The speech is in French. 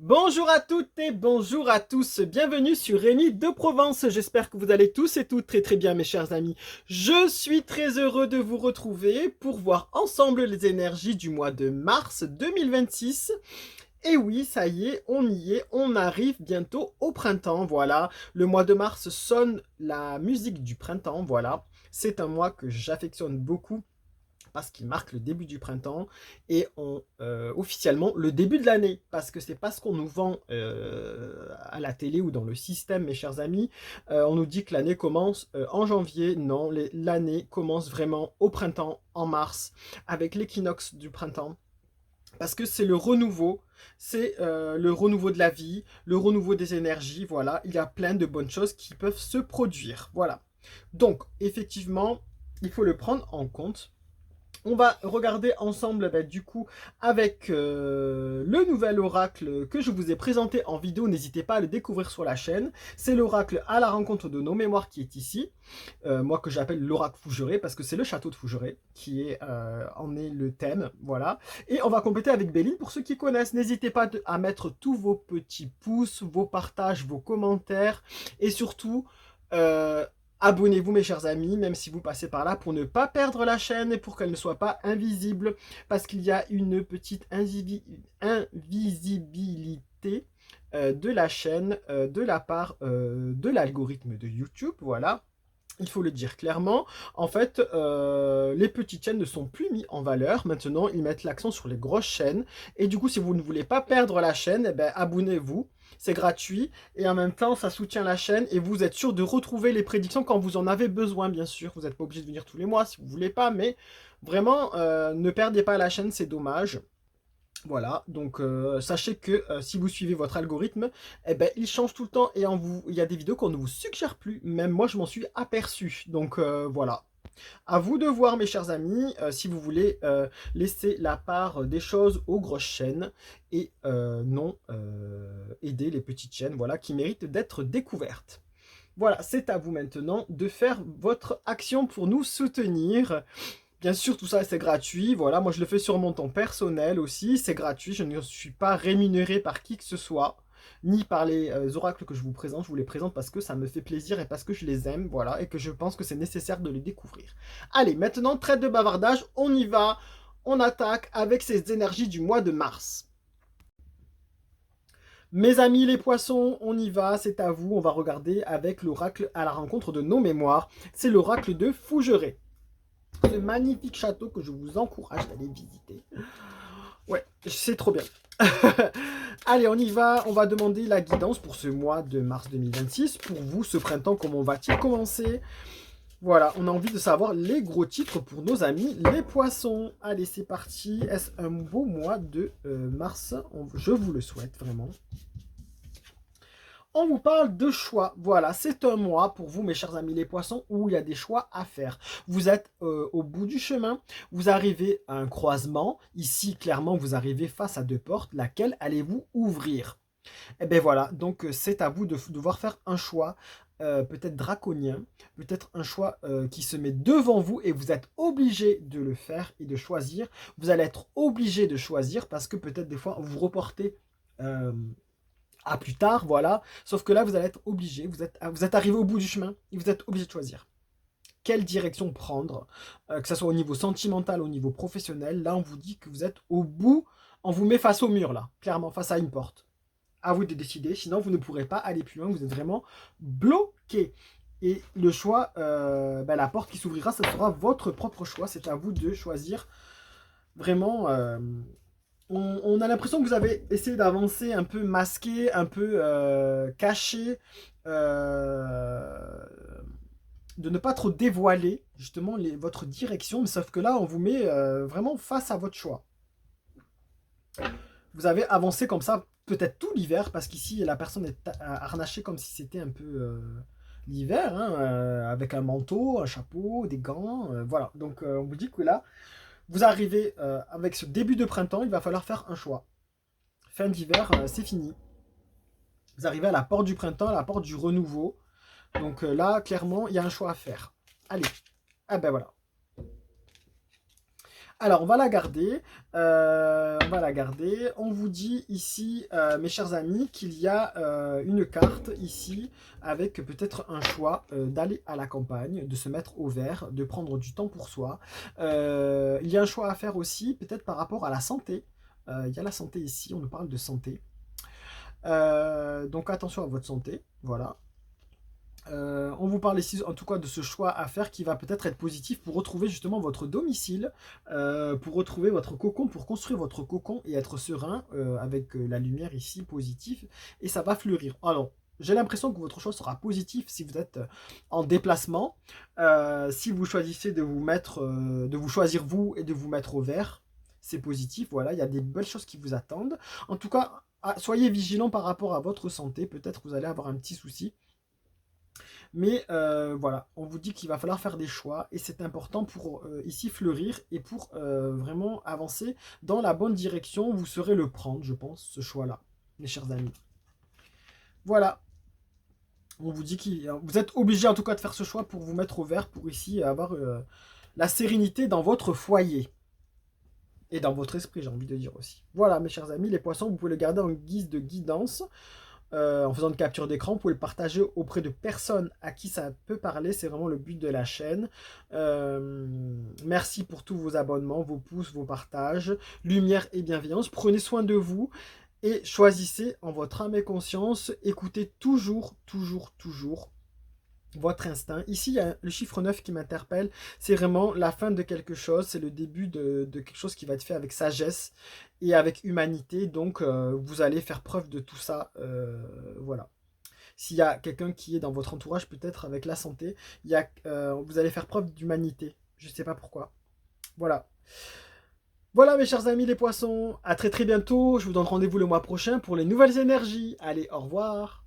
Bonjour à toutes et bonjour à tous, bienvenue sur Rémi de Provence, j'espère que vous allez tous et toutes très bien mes chers amis. Je suis très heureux de vous retrouver pour voir ensemble les énergies du mois de mars 2026. Et oui, ça y est, on arrive bientôt au printemps, voilà. Le mois de mars sonne la musique du printemps, voilà. C'est un mois que j'affectionne beaucoup parce qu'il marque le début du printemps et officiellement le début de l'année, parce que c'est pas ce qu'on nous vend à la télé ou dans le système, mes chers amis. On nous dit que l'année commence en janvier. Non, l'année commence vraiment au printemps, en mars, avec l'équinoxe du printemps. Parce que c'est le renouveau, c'est le renouveau de la vie, le renouveau des énergies, voilà. Il y a plein de bonnes choses qui peuvent se produire, voilà. Donc, effectivement, il faut le prendre en compte. On va regarder ensemble du coup avec le nouvel oracle que je vous ai présenté en vidéo. N'hésitez pas à le découvrir sur la chaîne. C'est l'oracle à la rencontre de nos mémoires qui est ici. Moi que j'appelle l'oracle Fougeray parce que c'est le château de Fougeray qui en est le thème. Voilà. Et on va compléter avec Béline pour ceux qui connaissent. N'hésitez pas à mettre tous vos petits pouces, vos partages, vos commentaires et surtout... euh, abonnez-vous mes chers amis, même si vous passez par là, pour ne pas perdre la chaîne et pour qu'elle ne soit pas invisible, parce qu'il y a une petite invisibilité de la chaîne de la part de l'algorithme de YouTube, voilà. Il faut le dire clairement. En fait, les petites chaînes ne sont plus mises en valeur. Maintenant, ils mettent l'accent sur les grosses chaînes. Et du coup, si vous ne voulez pas perdre la chaîne, eh ben, abonnez-vous. C'est gratuit. Et en même temps, ça soutient la chaîne. Et vous êtes sûr de retrouver les prédictions quand vous en avez besoin, bien sûr. Vous n'êtes pas obligé de venir tous les mois si vous ne voulez pas. Mais vraiment, ne perdez pas la chaîne, c'est dommage. Voilà, donc sachez que si vous suivez votre algorithme, eh ben, il change tout le temps et il y a des vidéos qu'on ne vous suggère plus. Même moi, je m'en suis aperçu. Donc voilà. À vous de voir, mes chers amis, si vous voulez laisser la part des choses aux grosses chaînes et non aider les petites chaînes voilà, qui méritent d'être découvertes. Voilà, c'est à vous maintenant de faire votre action pour nous soutenir. Bien sûr, tout ça, c'est gratuit. Voilà, moi, je le fais sur mon temps personnel aussi. C'est gratuit. Je ne suis pas rémunéré par qui que ce soit, ni par les oracles que je vous présente. Je vous les présente parce que ça me fait plaisir et parce que je les aime, voilà, et que je pense que c'est nécessaire de les découvrir. Allez, maintenant, trêve de bavardage. On y va. On attaque avec ces énergies du mois de mars. Mes amis les poissons, on y va, c'est à vous. On va regarder avec l'oracle à la rencontre de nos mémoires. C'est l'oracle de Fougeray. Ce magnifique château que je vous encourage d'aller visiter. Ouais, c'est trop bien. Allez, on y va. On va demander la guidance pour ce mois de mars 2026. Pour vous, ce printemps, comment va-t-il commencer? Voilà, on a envie de savoir les gros titres pour nos amis les poissons. Allez, c'est parti. Est-ce un beau mois de mars? Je vous le souhaite vraiment. On vous parle de choix. Voilà, c'est un mois pour vous, mes chers amis les poissons, où il y a des choix à faire. Vous êtes au bout du chemin, vous arrivez à un croisement. Ici, clairement, vous arrivez face à deux portes. Laquelle allez-vous ouvrir? Et bien voilà, donc c'est à vous de devoir faire un choix, peut-être draconien, peut-être un choix qui se met devant vous et vous êtes obligé de le faire et de choisir. Vous allez être obligé de choisir parce que peut-être des fois vous reportez à plus tard, voilà. Sauf que là, vous allez être obligé, vous êtes arrivé au bout du chemin et vous êtes obligé de choisir. Quelle direction prendre, que ce soit au niveau sentimental, au niveau professionnel. Là, on vous dit que vous êtes au bout, on vous met face au mur, là, clairement, face à une porte. À vous de décider, sinon vous ne pourrez pas aller plus loin, vous êtes vraiment bloqué. Et le choix, la porte qui s'ouvrira, ce sera votre propre choix. C'est à vous de choisir vraiment on a l'impression que vous avez essayé d'avancer un peu masqué, un peu caché, de ne pas trop dévoiler justement votre direction, mais sauf que là, on vous met vraiment face à votre choix. Vous avez avancé comme ça peut-être tout l'hiver, parce qu'ici, la personne est harnachée comme si c'était un peu l'hiver, hein, avec un manteau, un chapeau, des gants, voilà. Donc, on vous dit que là, vous arrivez avec ce début de printemps, il va falloir faire un choix. Fin d'hiver, c'est fini. Vous arrivez à la porte du printemps, à la porte du renouveau. Donc là, clairement, il y a un choix à faire. Allez, ah ben voilà. Alors, on va la garder. On va la garder. On vous dit ici, mes chers amis, qu'il y a une carte ici avec peut-être un choix d'aller à la campagne, de se mettre au vert, de prendre du temps pour soi. Il y a un choix à faire aussi, peut-être par rapport à la santé. Il y a la santé ici, on nous parle de santé. Donc attention à votre santé, voilà. On vous parle ici en tout cas de ce choix à faire qui va peut-être être positif pour retrouver justement votre domicile, pour retrouver votre cocon, pour construire votre cocon et être serein avec la lumière ici positive et ça va fleurir. Alors, j'ai l'impression que votre choix sera positif si vous êtes en déplacement, si vous choisissez de vous mettre, de vous choisir vous et de vous mettre au vert, c'est positif, voilà, il y a des belles choses qui vous attendent. En tout cas, soyez vigilants par rapport à votre santé, peut-être vous allez avoir un petit souci. Mais voilà, on vous dit qu'il va falloir faire des choix et c'est important pour ici fleurir et pour vraiment avancer dans la bonne direction. Vous saurez le prendre, je pense, ce choix-là, mes chers amis. Voilà, on vous dit que vous êtes obligé en tout cas de faire ce choix pour vous mettre au vert, pour ici avoir la sérénité dans votre foyer. Et dans votre esprit, j'ai envie de dire aussi. Voilà, mes chers amis, les poissons, vous pouvez les garder en guise de guidance. En faisant une capture d'écran, vous pouvez le partager auprès de personnes à qui ça peut parler, c'est vraiment le but de la chaîne. Merci pour tous vos abonnements, vos pouces, vos partages, lumière et bienveillance. Prenez soin de vous et choisissez en votre âme et conscience, écoutez toujours, toujours, toujours votre instinct. Ici, il y a le chiffre 9 qui m'interpelle. C'est vraiment la fin de quelque chose. C'est le début de quelque chose qui va être fait avec sagesse et avec humanité. Donc, vous allez faire preuve de tout ça. Voilà. S'il y a quelqu'un qui est dans votre entourage, peut-être avec la santé, vous allez faire preuve d'humanité. Je ne sais pas pourquoi. Voilà. Voilà mes chers amis les poissons. À très très bientôt. Je vous donne rendez-vous le mois prochain pour les nouvelles énergies. Allez, au revoir.